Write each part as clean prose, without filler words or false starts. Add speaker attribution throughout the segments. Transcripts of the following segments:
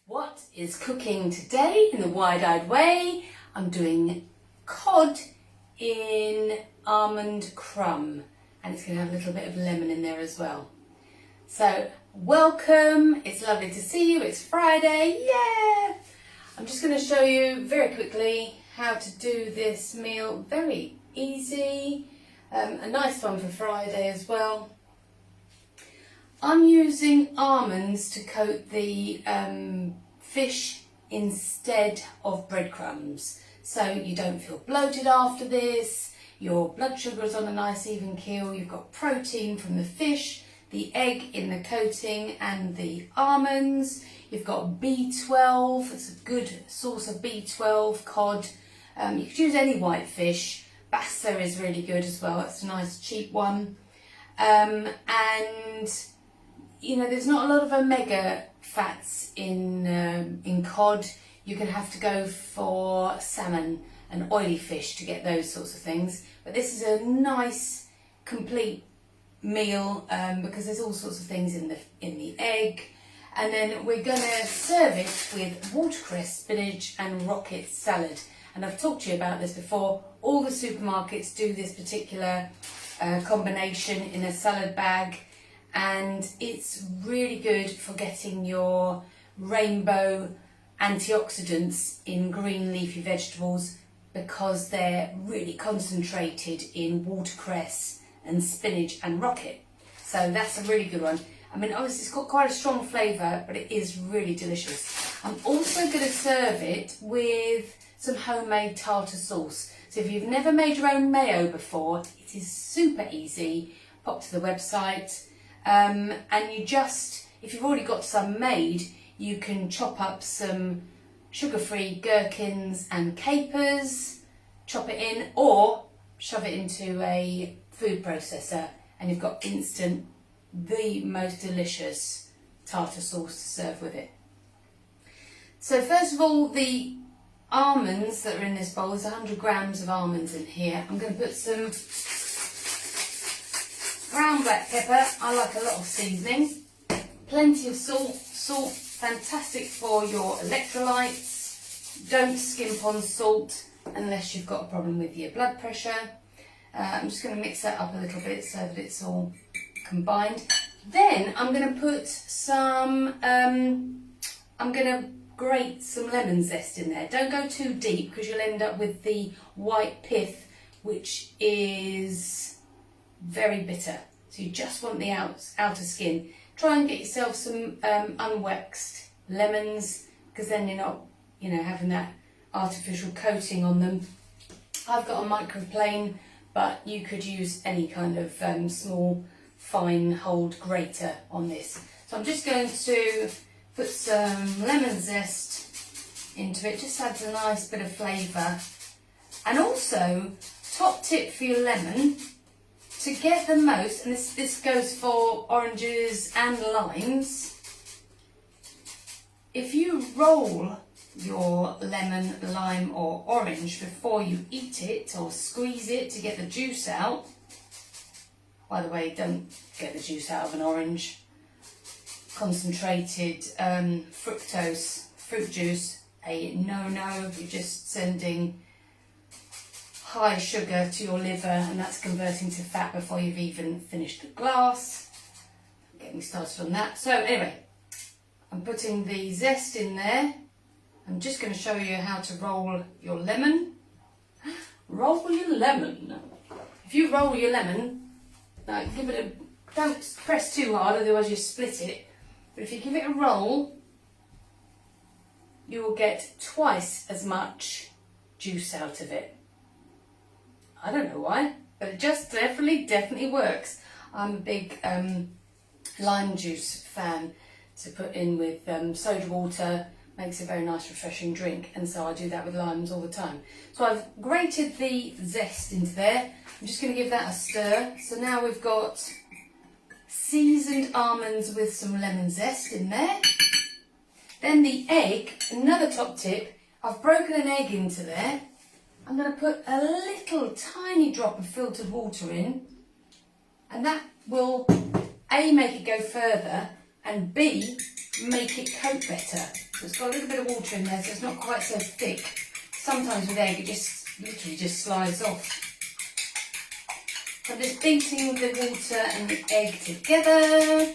Speaker 1: What is cooking today in the wide-eyed way? I'm doing cod in almond crumb, and it's going to have a little bit of lemon in there as well. So welcome, it's lovely to see you, it's Friday, yeah! I'm just going to show you very quickly how to do this meal, very easy, a nice one for Friday as well. I'm using almonds to coat the fish instead of breadcrumbs, so you don't feel bloated after this, your blood sugar is on a nice even keel, you've got protein from the fish, the egg in the coating and the almonds, you've got B12, it's a good source of B12, cod, you could use any white fish, bassa is really good as well, it's a nice cheap one, and you know, there's not a lot of omega fats in cod. You're going to have to go for salmon and oily fish to get those sorts of things. But this is a nice, complete meal because there's all sorts of things in the egg. And then we're going to serve it with watercress, spinach and rocket salad. And I've talked to you about this before. All the supermarkets do this particular combination in a salad bag. And it's really good for getting your rainbow antioxidants in green leafy vegetables because they're really concentrated in watercress and spinach and rocket. So that's a really good one. I mean, obviously it's got quite a strong flavour, but it is really delicious. I'm also going to serve it with some homemade tartar sauce. So if you've never made your own mayo before, it is super easy. Pop to the website. And you just, if you've already got some made, you can chop up some sugar-free gherkins and capers, chop it in, or shove it into a food processor, and you've got instant, the most delicious tartar sauce to serve with it. So first of all, the almonds that are in this bowl, there's 100 grams of almonds in here. I'm going to put some brown black pepper, I like a lot of seasoning, plenty of salt, fantastic for your electrolytes, don't skimp on salt unless you've got a problem with your blood pressure. I'm just going to mix that up a little bit so that it's all combined. Then I'm going to put some, I'm going to grate some lemon zest in there. Don't go too deep because you'll end up with the white pith, which is very bitter, so you just want the outer skin. Try and get yourself some unwaxed lemons, because then you're not, you know, having that artificial coating on them. I've got a microplane, but you could use any kind of small fine hold grater on this. So I'm just going to put some lemon zest into it, just adds a nice bit of flavour. And also, top tip for your lemon, to get the most, and this goes for oranges and limes, if you roll your lemon, lime or orange before you eat it or squeeze it to get the juice out, by the way, don't get the juice out of an orange, concentrated fructose fruit juice, a no-no, you're just sending high sugar to your liver, and that's converting to fat before you've even finished the glass. Get me started on that. So anyway, I'm putting the zest in there. I'm just going to show you how to roll your lemon. Roll your lemon. If you roll your lemon, give it a, don't press too hard, otherwise you split it. But if you give it a roll, you will get twice as much juice out of it. I don't know why, but it just definitely works. I'm a big lime juice fan to put in with soda water, makes a very nice refreshing drink, and so I do that with limes all the time. So I've grated the zest into there. I'm just going to give that a stir. So now we've got seasoned almonds with some lemon zest in there. Then the egg, another top tip, I've broken an egg into there. I'm going to put a little tiny drop of filtered water in, and that will A, make it go further, and B, make it coat better. So it's got a little bit of water in there, so it's not quite so thick. Sometimes with egg, it just literally just slides off. So I'm just beating the water and the egg together.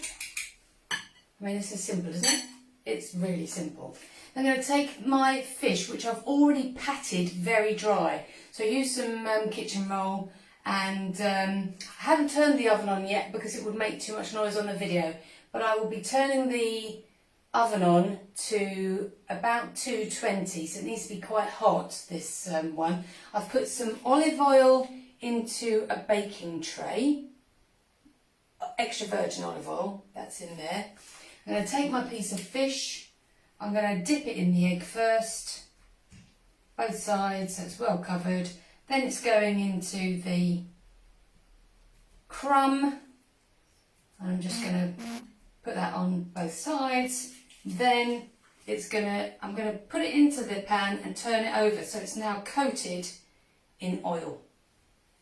Speaker 1: I mean, this is simple, isn't it? It's really simple. I'm going to take my fish, which I've already patted very dry. So I use some kitchen roll, and I haven't turned the oven on yet because it would make too much noise on the video. But I will be turning the oven on to about 220, so it needs to be quite hot, this one. I've put some olive oil into a baking tray, extra virgin olive oil, that's in there. I'm going to take my piece of fish, I'm going to dip it in the egg first, both sides, so it's well covered. Then it's going into the crumb, and I'm just going to put that on both sides. Then I'm going to put it into the pan and turn it over so it's now coated in oil.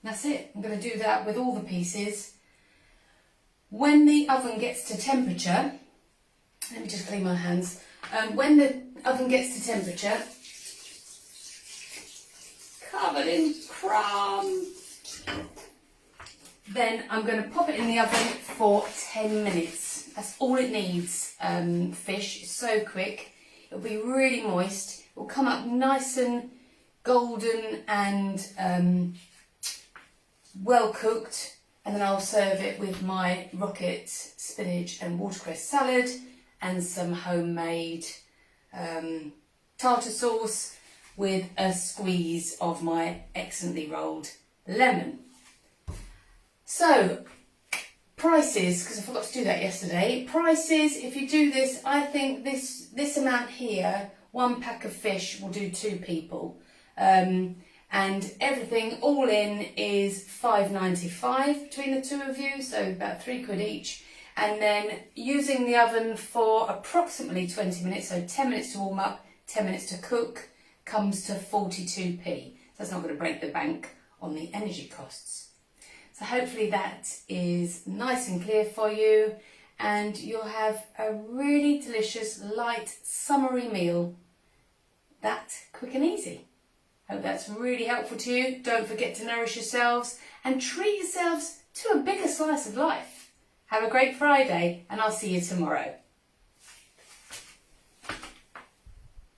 Speaker 1: That's it. I'm going to do that with all the pieces. When the oven gets to temperature, let me just clean my hands. When the oven gets to temperature, covered in crumb, then I'm going to pop it in the oven for 10 minutes. That's all it needs. Fish is so quick. It'll be really moist. It will come up nice and golden and well cooked, and then I'll serve it with my rocket spinach and watercress salad and some homemade tartar sauce with a squeeze of my excellently rolled lemon. So, prices, because I forgot to do that yesterday. Prices, if you do this, I think this amount here, 1 pack of fish will do 2 people. And everything all in is £5.95 between the two of you, so about £3 each. And then using the oven for approximately 20 minutes, so 10 minutes to warm up, 10 minutes to cook, comes to 42p. So that's not going to break the bank on the energy costs. So hopefully that is nice and clear for you, and you'll have a really delicious, light, summery meal. That quick and easy. Hope that's really helpful to you. Don't forget to nourish yourselves and treat yourselves to a bigger slice of life. Have a great Friday, and I'll see you tomorrow.